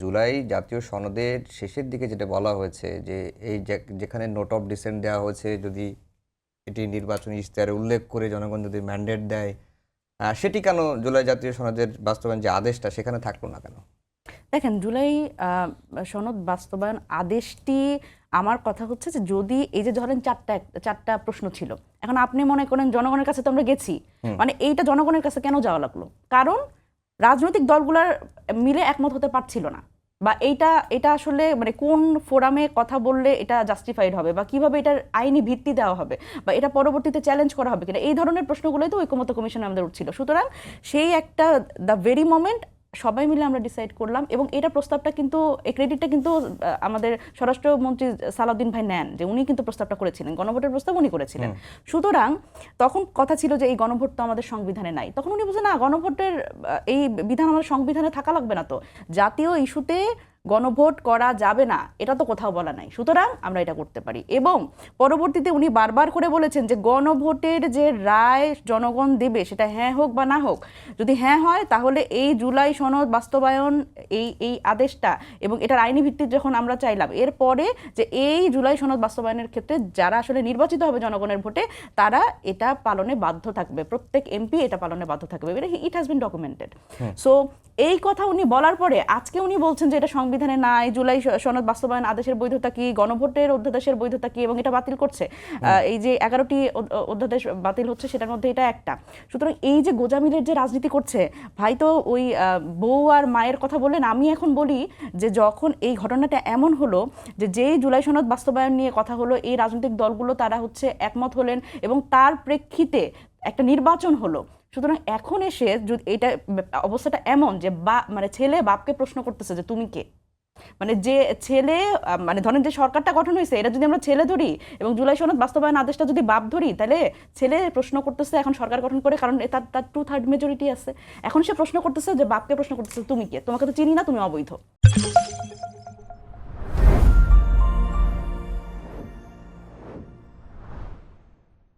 জুলাই জাতীয় সনদের শেষের দিকে যেটা বলা হয়েছে যে এই যেখানে নোট অফ ডিসেন্ট দেওয়া হয়েছে, যদি এটি নির্বাচনী ইশতেহারে উল্লেখ করে জনগণ যদি ম্যান্ডেট দেয়, সেটি কেন জুলাই জাতীয় সনদের বাস্তবায়ন যে আদেশটা সেখানে থাকলো না কেন? দেখেন, জুলাই সনদ বাস্তবায়ন আদেশটি, আমার কথা হচ্ছে যে যদি এই যে ধরেন চারটা প্রশ্ন ছিল, এখন আপনি মনে করেন জনগণের কাছে তো আমরা গেছি, মানে এইটা জনগণের কাছে কেন যাওয়া লাগলো? কারণ রাজনৈতিক দলগুলোর মিলে একমত হতে পারছিল না, বা এটা আসলে মানে কোন ফোরামে কথা বললে এটা জাস্টিফাইড হবে, বা কিভাবে এটার আইনি ভিত্তি দেওয়া হবে, বা এটা পরবর্তীতে চ্যালেঞ্জ করা হবে কিনা, এই ধরনের প্রশ্নগুলোই তো ঐকমত্য কমিশনে আমাদের উঠছিল। সুতরাং সেই একটা দ্য ভেরি মোমেন্ট সবাই মিলে আমরা ডিসাইড করলাম, এবং এটা প্রস্তাবটা কিন্তু, এই ক্রেডিটটা কিন্তু আমাদের স্বরাষ্ট্রমন্ত্রী সালাউদ্দিন ভাই নেন, যে উনি কিন্তু প্রস্তাবটা করেছিলেন, গণভোটের প্রস্তাব উনি করেছিলেন। সুতরাং তখন কথা ছিল যে এই গণভোট তো আমাদের সংবিধানে নাই, তখন উনি বলছেন না, গণভোটের এই বিধান আমাদের সংবিধানে থাকা লাগবে না, তো জাতীয় ইস্যুতে গণভোট করা যাবে না এটা তো কোথাও বলা নাই, সুতরাং আমরা এটা করতে পারি। এবং পরবর্তীতে উনি বারবার করে বলেছেন যে গণভোটের যে রায় জনগণ দেবে, সেটা হ্যাঁ হোক বা না হোক, যদি হ্যাঁ হয় তাহলে এই জুলাই সনদ বাস্তবায়ন, এই আদেশটা এবং এটার আইনি ভিত্তি যখন আমরা চাইলাম, এরপরে যে এই জুলাই সনদ বাস্তবায়নের ক্ষেত্রে যারা আসলে নির্বাচিত হবে জনগণের ভোটে, তারা এটা পালনে বাধ্য থাকবে, প্রত্যেক এমপি এটা পালনে বাধ্য থাকবে, it has been documented. So এই কথা উনি বলার পরে আজকে উনি বলছেন যে এটা সংবিধানে নাই, জুলাই সনদ বাস্তবায়ন আদেশের বৈধতা কি, গণভোটের অধ্যাদেশের বৈধতা কি, এবং এটা বাতিল করছে। এই যে 11টি অধ্যাদেশ বাতিল হচ্ছে, সেটার মধ্যে এটা একটা। সুতরাং এই যে গোজামিলের যে রাজনীতি করছে, ভাই তো ওই বউ আর মায়ের কথা বললেন, আমি এখন বলি যে যখন এই ঘটনাটা এমন হলো যে যেই জুলাই সনদ বাস্তবায়ন নিয়ে কথা হলো, এই রাজনৈতিক দলগুলো তারা হচ্ছে একমত হলেন, এবং তার প্রেক্ষিতে একটা নির্বাচন হলো। সুতরাং এখন এসে যদি এটা অবস্থাটা এমন যে মানে ছেলে বাপকে প্রশ্ন করতেছে যে তুমি কে, মানে যে ছেলে, মানে ধরেন যে সরকারটা গঠন হয়েছে, এটা যদি আমরা ছেলে ধরি এবং জুলাই সনদ বাস্তবায়ন আদেশটা যদি বাপ ধরি, তাহলে ছেলে প্রশ্ন করতেছে এখন সরকার গঠন করে, কারণ তার 2/3 মেজরিটি আছে, এখন সে প্রশ্ন করতেছে যে বাপকে প্রশ্ন করতেছে তুমি কে, তোমাকে তো চিনি না, তুমি অবৈধ।